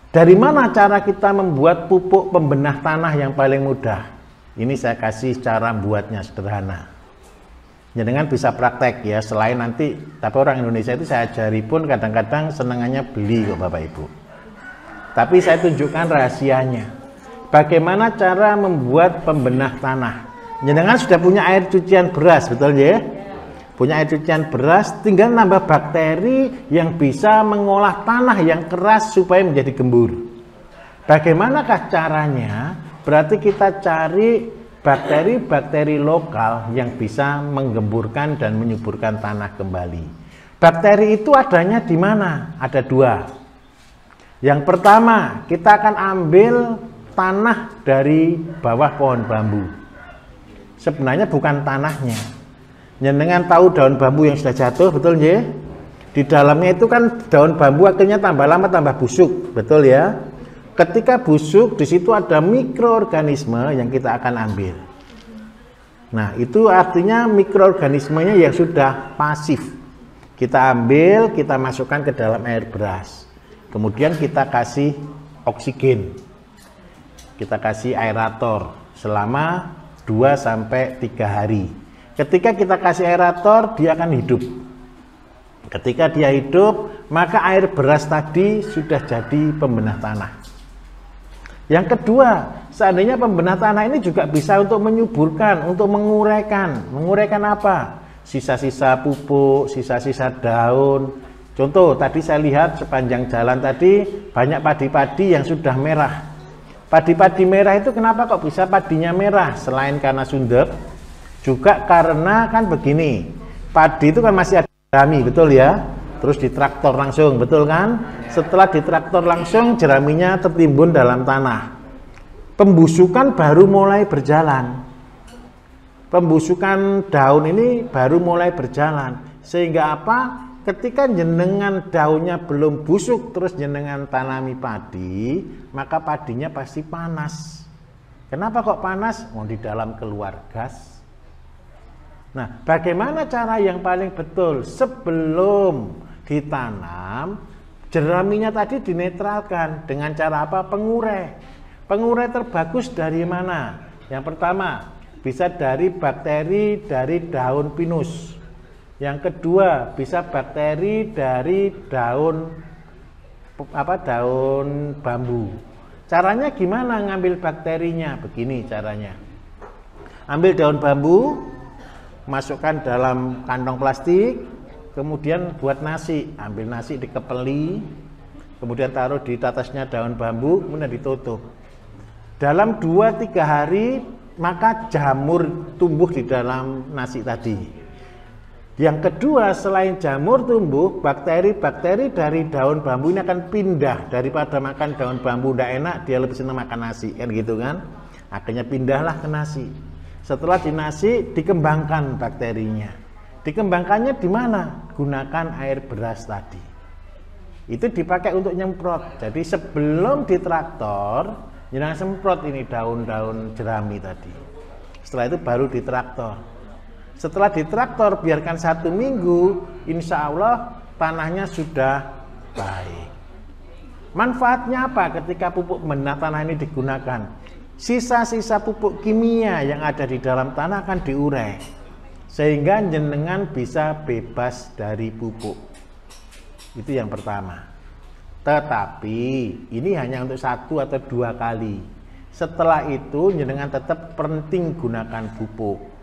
Dari mana cara kita membuat pupuk pembenah tanah yang paling mudah? Ini saya kasih cara buatnya sederhana. Jenengan bisa praktek ya, selain nanti, tapi orang Indonesia itu saya ajari pun kadang-kadang senangannya beli kok Bapak Ibu. Tapi saya tunjukkan rahasianya. Bagaimana cara membuat pembenah tanah? Jenengan sudah punya air cucian beras, betul ya? Punya air cucian beras, tinggal nambah bakteri yang bisa mengolah tanah yang keras supaya menjadi gembur. Bagaimanakah caranya? Berarti kita cari bakteri-bakteri lokal yang bisa menggemburkan dan menyuburkan tanah kembali. Bakteri itu adanya di mana? Ada dua. Yang pertama, kita akan ambil tanah dari bawah pohon bambu. Sebenarnya bukan tanahnya. Jenengan tahu daun bambu yang sudah jatuh, betul ya? Di dalamnya itu kan daun bambu akhirnya tambah lama tambah busuk, betul ya? Ketika busuk, di situ ada mikroorganisme yang kita akan ambil. Nah, itu artinya mikroorganismenya yang sudah pasif. Kita ambil, kita masukkan ke dalam air beras. Kemudian kita kasih oksigen. Kita kasih aerator selama 2-3 hari. Ketika kita kasih aerator, dia akan hidup. Ketika dia hidup, maka air beras tadi sudah jadi pembenah tanah. Yang kedua, seandainya pembenah tanah ini juga bisa untuk menyuburkan, untuk menguraikan. Menguraikan apa? Sisa-sisa pupuk, sisa-sisa daun. Contoh, tadi saya lihat sepanjang jalan tadi, banyak padi-padi yang sudah merah. Padi-padi merah itu kenapa kok bisa padinya merah? Selain karena sundep, juga karena kan begini, padi itu kan masih ada jerami, betul ya? Terus ditraktor langsung, betul kan? Setelah ditraktor langsung, jeraminya tertimbun dalam tanah. Pembusukan baru mulai berjalan. Pembusukan daun ini baru mulai berjalan. Sehingga apa? Ketika jenengan daunnya belum busuk, terus jenengan tanami padi, maka padinya pasti panas. Kenapa kok panas? Oh, di dalam keluar gas. Nah, bagaimana cara yang paling betul? Sebelum ditanam, jeraminya tadi dinetralkan dengan cara apa? Pengurai. Pengurai terbagus dari mana? Yang pertama, bisa dari bakteri dari daun pinus. Yang kedua, bisa bakteri dari daun bambu. Caranya gimana ngambil bakterinya? Begini caranya. Ambil daun bambu, masukkan dalam kantong plastik, kemudian buat nasi. Ambil nasi dikepeli, kemudian taruh di atasnya daun bambu, kemudian ditutup. Dalam 2-3 hari, maka jamur tumbuh di dalam nasi tadi. Yang kedua, selain jamur tumbuh, bakteri-bakteri dari daun bambu ini akan pindah. Daripada makan daun bambu tidak enak, dia lebih senang makan nasi, kan gitu kan? Akhirnya pindahlah ke nasi. Setelah di nasi, dikembangkan bakterinya. Dikembangkannya di mana? Gunakan air beras tadi. Itu dipakai untuk nyemprot. Jadi sebelum ditraktor, jangan semprot ini daun-daun jerami tadi. Setelah itu baru ditraktor. Setelah ditraktor, biarkan 1 minggu, insya Allah tanahnya sudah baik. Manfaatnya apa ketika pupuk pembenah tanah ini digunakan? Sisa-sisa pupuk kimia yang ada di dalam tanah akan diurai, sehingga jenengan bisa bebas dari pupuk. Itu yang pertama. Tetapi ini hanya untuk 1 atau 2 kali. Setelah itu jenengan tetap penting gunakan pupuk.